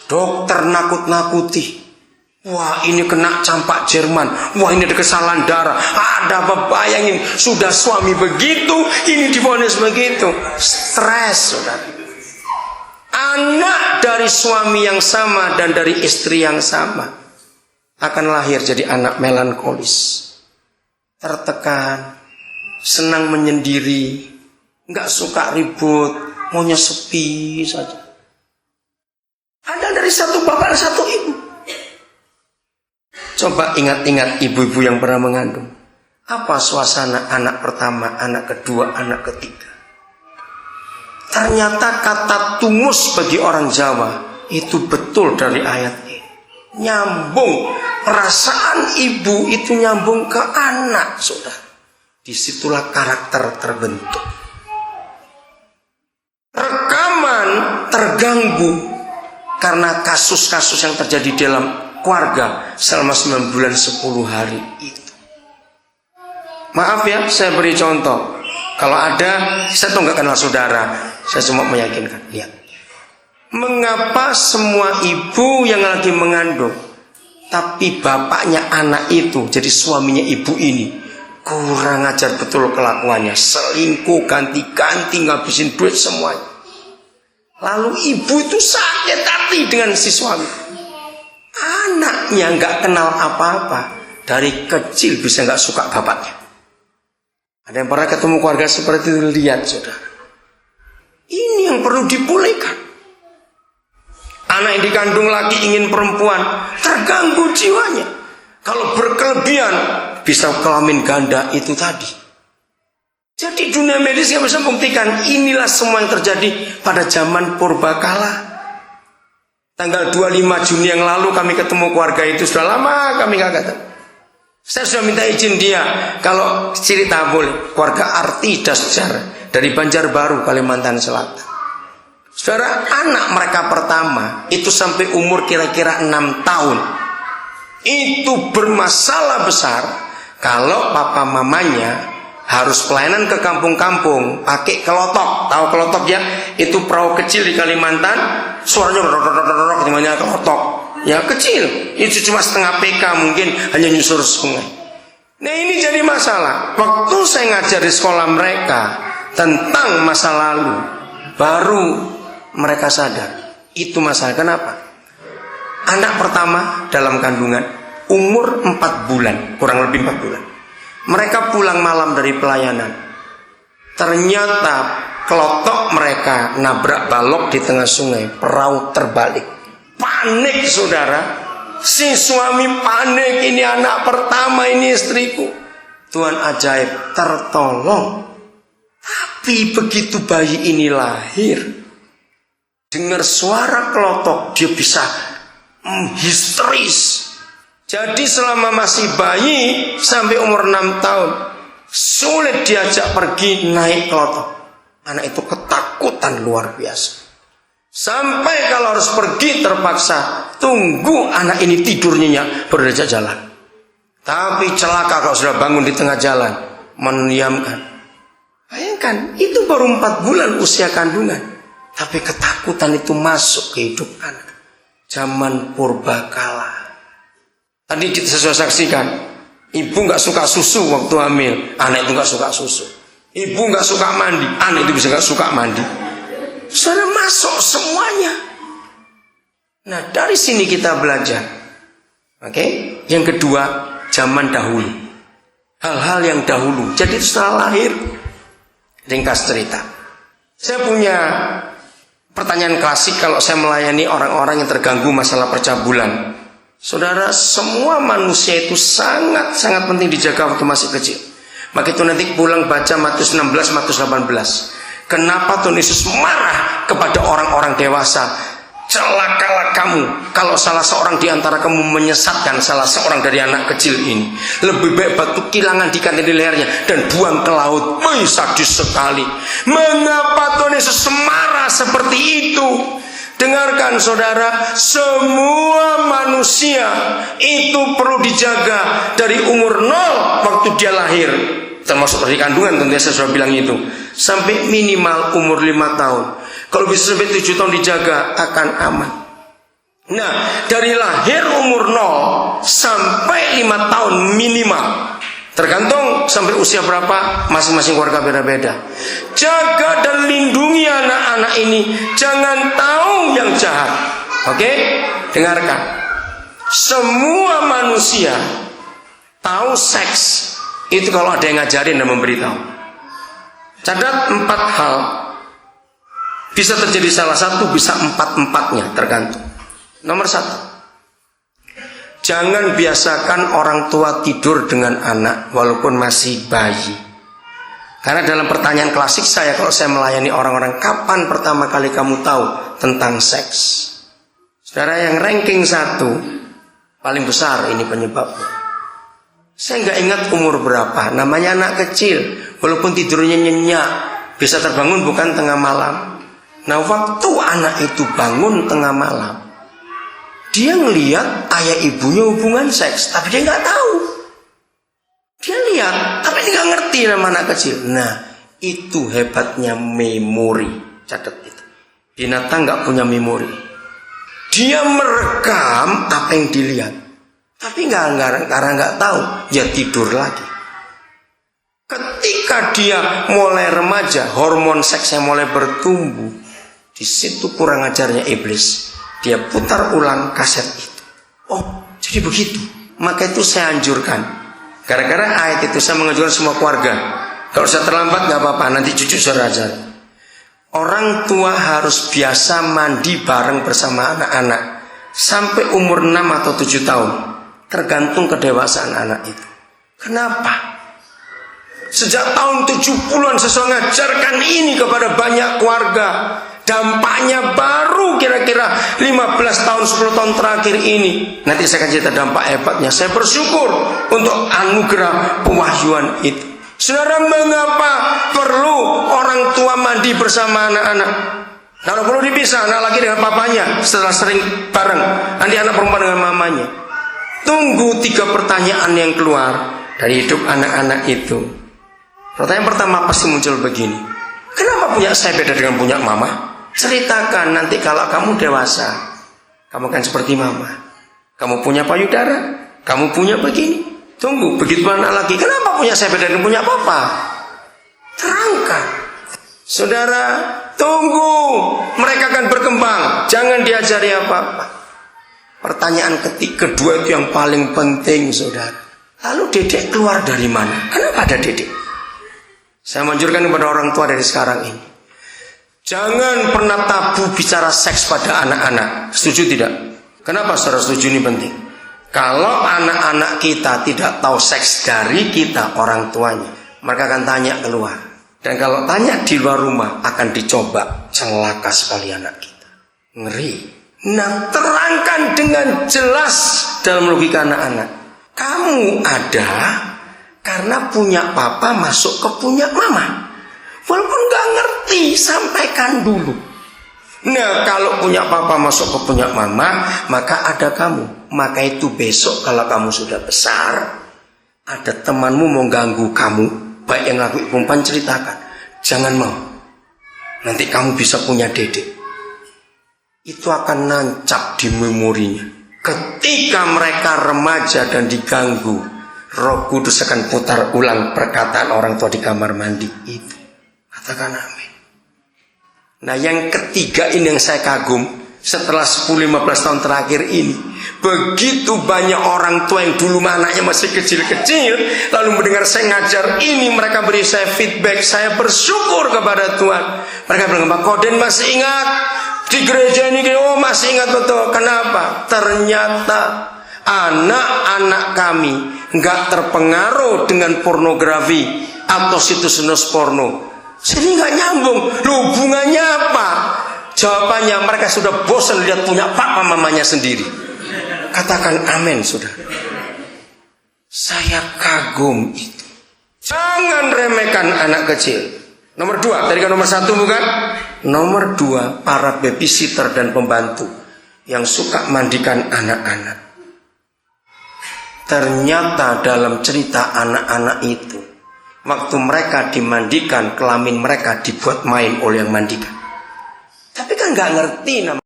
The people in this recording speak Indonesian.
Dokter nakut-nakuti. Wah, ini kena campak Jerman. Wah, ini ada kesalahan darah. Ada apa, bayangin, sudah suami begitu, ini divonis begitu. Stres, saudara. Anak dari suami yang sama dan dari istri yang sama akan lahir jadi anak melankolis, tertekan, senang menyendiri, nggak suka ribut, maunya sepi saja. Ada dari satu bapak dan satu ibu. Coba ingat-ingat ibu-ibu yang pernah mengandung. Apa suasana anak pertama, anak kedua, anak ketiga? Ternyata kata tumus bagi orang Jawa itu betul dari ayat ini. Nyambung. Perasaan ibu itu nyambung ke anak, saudara. Disitulah karakter terbentuk. Rekaman terganggu karena kasus-kasus yang terjadi dalam keluarga selama 9 bulan 10 hari itu. Maaf ya, saya beri contoh. Kalau ada, saya tuh nggak kenal saudara, saya cuma meyakinkan. Lihat, mengapa semua ibu yang lagi mengandung, tapi bapaknya anak itu, jadi suaminya ibu ini, kurang ajar betul kelakuannya, selingkuh, ganti-ganti, ngabisin duit semuanya. Lalu ibu itu sakit hati dengan si suami. Anaknya nggak kenal apa-apa, dari kecil bisa nggak suka bapaknya. Ada yang pernah ketemu keluarga seperti itu? Lihat, saudara. Ini yang perlu dipulihkan. Anak yang dikandung laki ingin perempuan, terganggu jiwanya. Kalau berkelebihan bisa kelamin ganda itu tadi. Jadi dunia medis yang bisa membuktikan inilah semua yang terjadi pada zaman purbakala. Tanggal 25 Juni yang lalu kami ketemu keluarga itu, sudah lama kami gak ketemu. Saya sudah minta izin dia, kalau cerita boleh, keluarga Arti Dasjar dari Banjarbaru, Kalimantan Selatan. Saudara, anak mereka pertama itu sampai umur kira-kira 6 tahun. Itu bermasalah besar kalau papa mamanya harus pelayanan ke kampung-kampung pakai kelotok. Tahu kelotok ya? Itu perahu kecil di Kalimantan, suaranya rorok namanya kelotok. Ya kecil, itu cuma setengah PK, mungkin hanya nyusur sungai. Nah ini jadi masalah. Waktu saya ngajar di sekolah mereka tentang masa lalu, baru mereka sadar itu masalah. Kenapa? Anak pertama dalam kandungan umur 4 bulan, kurang lebih 4 bulan. Mereka pulang malam dari pelayanan. Ternyata kelotok mereka nabrak balok di tengah sungai. Perahu terbalik. Panik, saudara. Si suami panik. Ini anak pertama, ini istriku. Tuhan ajaib, tertolong. Tapi begitu bayi ini lahir, dengar suara kelotok, dia bisa histeris. Jadi selama masih bayi sampai umur 6 tahun sulit diajak pergi naik kelotok. Anak itu ketakutan luar biasa. Sampai kalau harus pergi terpaksa tunggu anak ini tidur nyenyak baru diajak jalan. Tapi celaka kalau sudah bangun di tengah jalan, mendiamkan. Bayangkan, itu baru 4 bulan usia kandungan, tapi ketakutan itu masuk ke hidup anak. Zaman purbakala. Tadi kita sudah saksikan, ibu nggak suka susu waktu hamil, anak itu nggak suka susu. Ibu nggak suka mandi, anak itu bisa nggak suka mandi. Sudah masuk semuanya. Nah dari sini kita belajar. Oke? Yang kedua, zaman dahulu. Hal-hal yang dahulu. Jadi setelah lahir, ringkas cerita. Saya punya pertanyaan klasik kalau saya melayani orang-orang yang terganggu masalah percabulan. Saudara, semua manusia itu sangat-sangat penting dijaga waktu masih kecil. Maka itu nanti pulang baca Matius 16, Matius 18. Kenapa Tuhan Yesus marah kepada orang-orang dewasa? Celakalah kamu kalau salah seorang di antara kamu menyesatkan salah seorang dari anak kecil ini. Lebih baik batu kilangan diikat di lehernya dan buang ke laut. Sadis sekali. Mengapa Tuhan Yesus marah seperti itu? Dengarkan saudara, semua manusia itu perlu dijaga dari umur 0 waktu dia lahir, termasuk dari kandungan, tentunya saya sudah bilang itu, sampai minimal umur 5 tahun. Kalau bisa sampai 7 tahun dijaga akan aman. Nah, dari lahir umur 0 sampai 5 tahun minimal. Tergantung sampai usia berapa, masing-masing keluarga beda-beda. Jaga dan lindungi anak-anak ini, jangan tahu yang jahat. Oke? Dengarkan. Semua manusia tahu seks itu kalau ada yang ngajarin dan memberitahu. Catat 4 hal. Bisa terjadi salah satu, bisa 4-4-nya, tergantung. Nomor 1. Jangan biasakan orang tua tidur dengan anak walaupun masih bayi. Karena dalam pertanyaan klasik saya, kalau saya melayani orang-orang, kapan pertama kali kamu tahu tentang seks? Saudara, yang ranking 1 paling besar ini penyebabnya. Saya nggak ingat umur berapa, namanya anak kecil, walaupun tidurnya nyenyak, bisa terbangun bukan tengah malam. Nah, waktu anak itu bangun tengah malam, dia ngelihat ayah ibunya hubungan seks, tapi dia nggak tahu. Dia lihat, tapi dia nggak ngerti nama anak kecil. Nah, itu hebatnya memori. Catat itu. Binatang nggak punya memori. Dia merekam apa yang dilihat, tapi karena nggak tahu, dia tidur lagi. Ketika dia mulai remaja, hormon seksnya mulai bertumbuh. Di situ kurang ajarnya iblis. Dia putar ulang kaset itu. Oh, jadi begitu. Maka itu saya anjurkan. Gara-gara ayat itu saya menganjurkan semua keluarga. Kalau saya terlambat nggak apa-apa, nanti cucu saya ajar. Orang tua harus biasa mandi bareng bersama anak-anak sampai umur 6 atau 7 tahun. Tergantung kedewasaan anak itu. Kenapa? Sejak tahun 70-an saya selalu mengajarkan ini kepada banyak keluarga. Dampaknya baru kira-kira 15 tahun, 10 tahun terakhir ini. Nanti saya akan cerita dampak hebatnya. Saya bersyukur untuk anugerah pewahyuan itu. Saudara, mengapa perlu orang tua mandi bersama anak-anak? Kalau perlu dipisah anak laki dengan papanya setelah sering bareng, nanti anak perempuan dengan mamanya. Tunggu 3 pertanyaan yang keluar dari hidup anak-anak itu. Pertanyaan pertama pasti muncul begini. Kenapa punya saya beda dengan punya mama? Ceritakan, nanti kalau kamu dewasa, kamu kan seperti mama. Kamu punya payudara, kamu punya begini. Tunggu, begitu anak lagi, kenapa punya saya beda dengan punya papa? Terangkan. Saudara, tunggu, mereka akan berkembang. Jangan diajari apa-apa. Pertanyaan kedua itu yang paling penting, saudara. Lalu dedek keluar dari mana? Kenapa ada dedek? Saya menganjurkan kepada orang tua dari sekarang ini, jangan pernah tabu bicara seks pada anak-anak. Setuju tidak? Kenapa saudara setuju ini penting? Kalau anak-anak kita tidak tahu seks dari kita, orang tuanya, mereka akan tanya keluar. Dan kalau tanya di luar rumah, akan dicoba celaka sekali anak kita. Ngeri. Nah, terangkan dengan jelas dalam logika anak-anak. Kamu ada karena punya papa masuk ke punya mama. Walaupun gak ngerti, sampaikan dulu. Nah, kalau punya papa masuk ke punya mama, maka ada kamu. Maka itu besok kalau kamu sudah besar, ada temanmu mau ganggu kamu, baik yang laki perempuan, ceritakan. Jangan mau. Nanti kamu bisa punya dedek. Itu akan nancap di memorinya. Ketika mereka remaja dan diganggu, Roh Kudus akan putar ulang perkataan orang tua di kamar mandi itu. Katakan amin. Nah, yang ketiga ini yang saya kagum. Setelah 10-15 tahun terakhir ini, begitu banyak orang tua yang dulu anaknya masih kecil-kecil, lalu mendengar saya ngajar ini, mereka beri saya feedback. Saya bersyukur kepada Tuhan. Mereka bilang, Pak Koden masih ingat di gereja ini? Oh, masih ingat betul. Kenapa? Ternyata anak-anak kami nggak terpengaruh dengan pornografi atau situs porno. Jadi nggak nyambung. Loh, hubungannya apa? Jawabannya, mereka sudah bosan lihat punya papa mamanya sendiri. Katakan amin, sudah. Saya kagum itu. Jangan remehkan anak kecil. Nomor 2, tadi kan nomor 1 bukan? Nomor 2, para babysitter dan pembantu yang suka mandikan anak-anak. Ternyata dalam cerita anak-anak itu, waktu mereka dimandikan, kelamin mereka dibuat main oleh yang mandikan. Tapi kan nggak ngerti namanya.